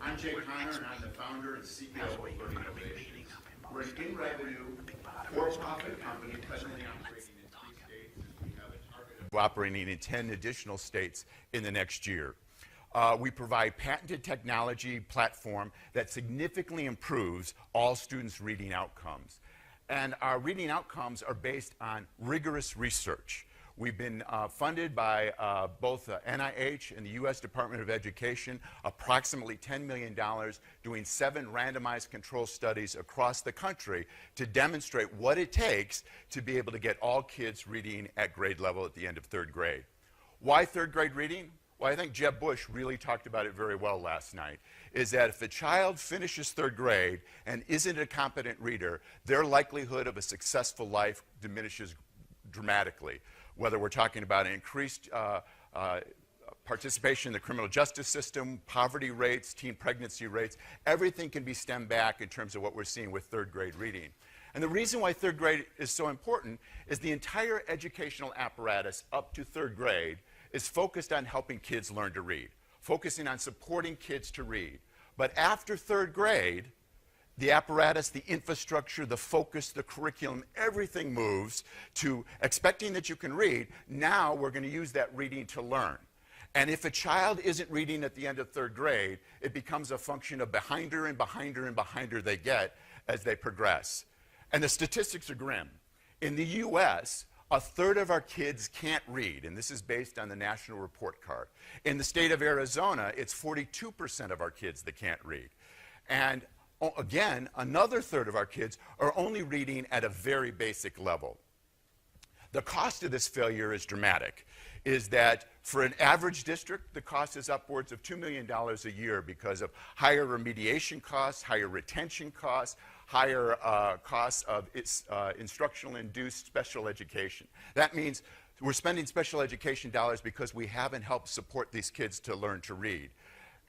I'm Jay Connor, and I'm the founder and CEO of Learning Innovations. We're an in-revenue, for-profit company presently operating in 3 states. We have a target of operating in 10 additional states in the next year. We provide patented technology platform that significantly improves all students' reading outcomes. And our reading outcomes are based on rigorous research. We've been funded by both NIH and the U.S. Department of Education, approximately $10 million, doing 7 randomized control studies across the country to demonstrate what it takes to be able to get all kids reading at grade level at the end of 3rd grade. Why 3rd grade reading? Well, I think Jeb Bush really talked about it very well last night, is that if a child finishes 3rd grade and isn't a competent reader, their likelihood of a successful life diminishes dramatically. Whether we're talking about increased participation in the criminal justice system, poverty rates, teen pregnancy rates, everything can be stemmed back in terms of what we're seeing with 3rd grade reading. And the reason why 3rd grade is so important is the entire educational apparatus up to 3rd grade is focused on helping kids learn to read, focusing on supporting kids to read. But after 3rd grade, the apparatus, the infrastructure, the focus, the curriculum, everything moves to expecting that you can read. Now we're going to use that reading to learn. And if a child isn't reading at the end of 3rd grade, it becomes a function of behinder and behinder and behinder they get as they progress. And the statistics are grim. In the U.S., 1/3 of our kids can't read, and this is based on the National Report Card. In the state of Arizona, it's 42% of our kids that can't read. And again, another 1/3 of our kids are only reading at a very basic level. The cost of this failure is dramatic, is that for an average district, the cost is upwards of $2 million a year because of higher remediation costs, higher retention costs, higher costs of instructional-induced special education. That means we're spending special education dollars because we haven't helped support these kids to learn to read.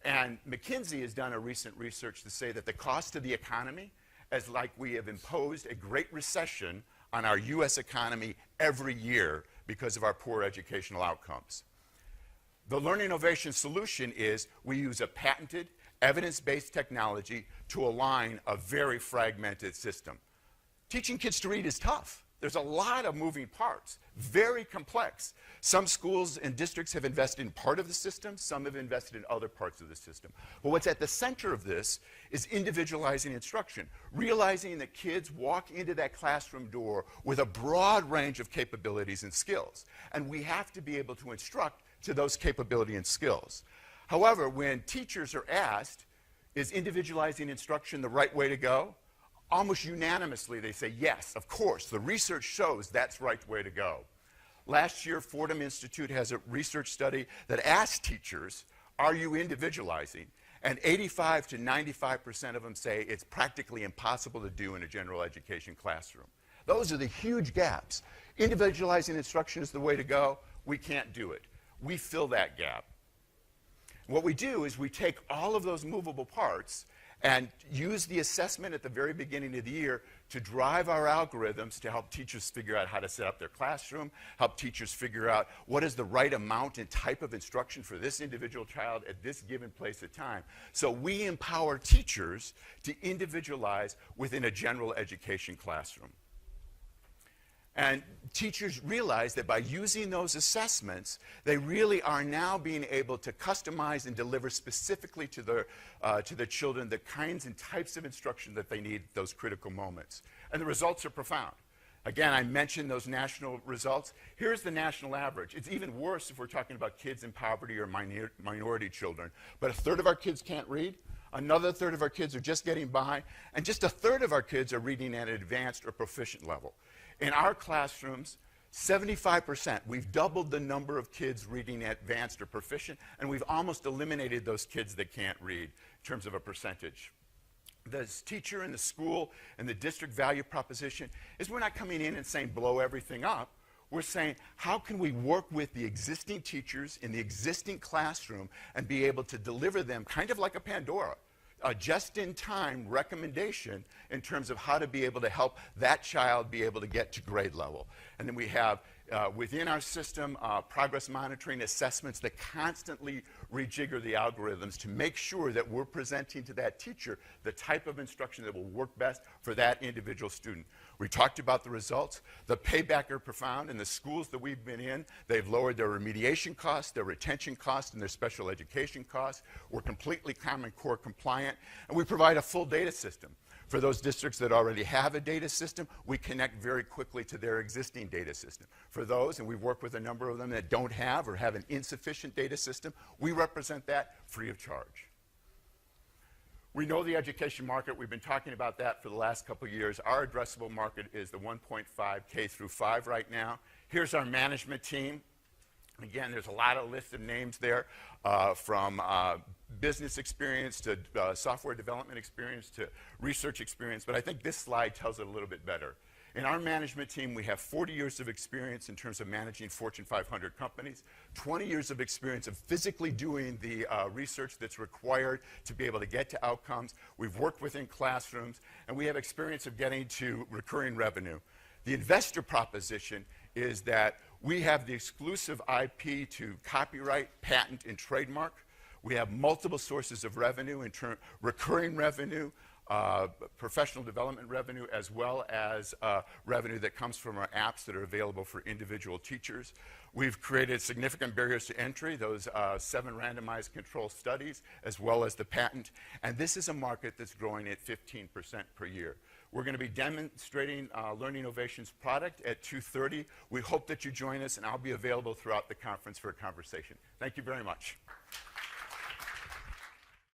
And McKinsey has done a recent research to say that the cost to the economy is like we have imposed a great recession on our U.S. economy every year because of our poor educational outcomes. The Learning Innovation solution is we use a patented, evidence-based technology to align a very fragmented system. Teaching kids to read is tough. There's a lot of moving parts, very complex. Some schools and districts have invested in part of the system, some have invested in other parts of the system. But what's at the center of this is individualizing instruction, realizing that kids walk into that classroom door with a broad range of capabilities and skills. And we have to be able to instruct to those capabilities and skills. However, when teachers are asked, is individualizing instruction the right way to go? Almost unanimously, they say, yes, of course. The research shows that's the right way to go. Last year, Fordham Institute has a research study that asked teachers, are you individualizing? And 85 to 95% of them say it's practically impossible to do in a general education classroom. Those are the huge gaps. Individualizing instruction is the way to go. We can't do it. We fill that gap. What we do is we take all of those movable parts and use the assessment at the very beginning of the year to drive our algorithms to help teachers figure out how to set up their classroom, help teachers figure out what is the right amount and type of instruction for this individual child at this given place of time. So we empower teachers to individualize within a general education classroom. And teachers realize that by using those assessments, they really are now being able to customize and deliver specifically to the children the kinds and types of instruction that they need at those critical moments. And the results are profound. Again, I mentioned those national results. Here's the national average. It's even worse if we're talking about kids in poverty or minority children. But 1/3 of our kids can't read. Another 1/3 of our kids are just getting by. And just 1/3 of our kids are reading at an advanced or proficient level. In our classrooms, 75%, we've doubled the number of kids reading at advanced or proficient, and we've almost eliminated those kids that can't read in terms of a percentage. The teacher and the school and the district value proposition is we're not coming in and saying blow everything up. We're saying how can we work with the existing teachers in the existing classroom and be able to deliver them kind of like a Pandora, a just-in-time recommendation in terms of how to be able to help that child be able to get to grade level. And then we have within our system, progress monitoring assessments that constantly rejigger the algorithms to make sure that we're presenting to that teacher the type of instruction that will work best for that individual student. We talked about the results. The payback are profound. In the schools that we've been in, they've lowered their remediation costs, their retention costs, and their special education costs. We're completely Common Core compliant, and we provide a full data system. For those districts that already have a data system, we connect very quickly to their existing data system. For those, and we've worked with a number of them that don't have or have an insufficient data system, we represent that free of charge. We know the education market. We've been talking about that for the last couple of years. Our addressable market is the 1.5 K through 5 right now. Here's our management team. Again, there's a lot of lists of names there, from business experience to software development experience to research experience, but I think this slide tells it a little bit better. In our management team, we have 40 years of experience in terms of managing Fortune 500 companies, 20 years of experience of physically doing the research that's required to be able to get to outcomes. We've worked within classrooms, and we have experience of getting to recurring revenue. The investor proposition is that we have the exclusive IP to copyright, patent, and trademark. We have multiple sources of revenue, in recurring revenue, professional development revenue, as well as revenue that comes from our apps that are available for individual teachers. We've created significant barriers to entry, those 7 randomized control studies, as well as the patent. And this is a market that's growing at 15% per year. We're going to be demonstrating Learning Ovation's product at 2:30. We hope that you join us, and I'll be available throughout the conference for a conversation. Thank you very much.